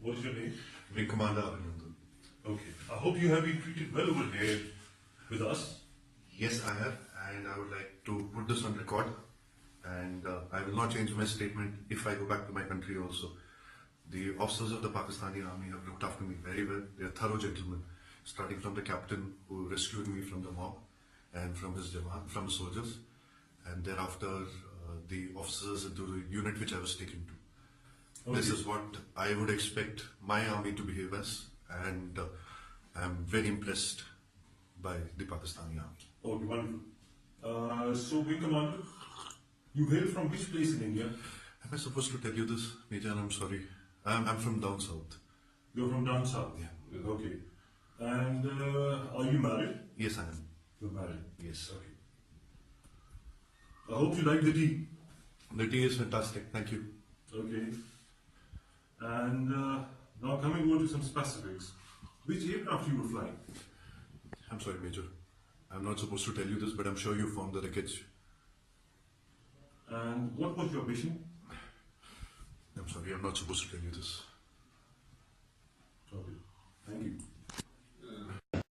What's your name? Wing Commander Abhinandan. Okay. I hope you have been treated well over here with us. Yes, I have, and I would like to put this on record. And I will not change my statement if I go back to my country also. The officers of the Pakistani army have looked after me very well. They are thorough gentlemen, starting from the captain who rescued me from the mob and from his Jawan, from the soldiers, and thereafter the officers into the unit which I was taken to. Okay. This is what I would expect my army to behave as, and I'm very impressed by the Pakistani army. Okay, wonderful. So, Wing Commander, you hail from which place in India? Am I supposed to tell you this, Major? I'm sorry. I'm from down south. You're from down south? Yeah. Okay. And are you married? Yes, I am. You're married? Yes. Okay. I hope you like the tea. The tea is fantastic. Thank you. Okay. And now coming over to some specifics. Which aircraft you were flying? I'm sorry, Major. I'm not supposed to tell you this, but I'm sure you found the wreckage. And what was your mission? I'm sorry, I'm not supposed to tell you this. Okay. Thank you.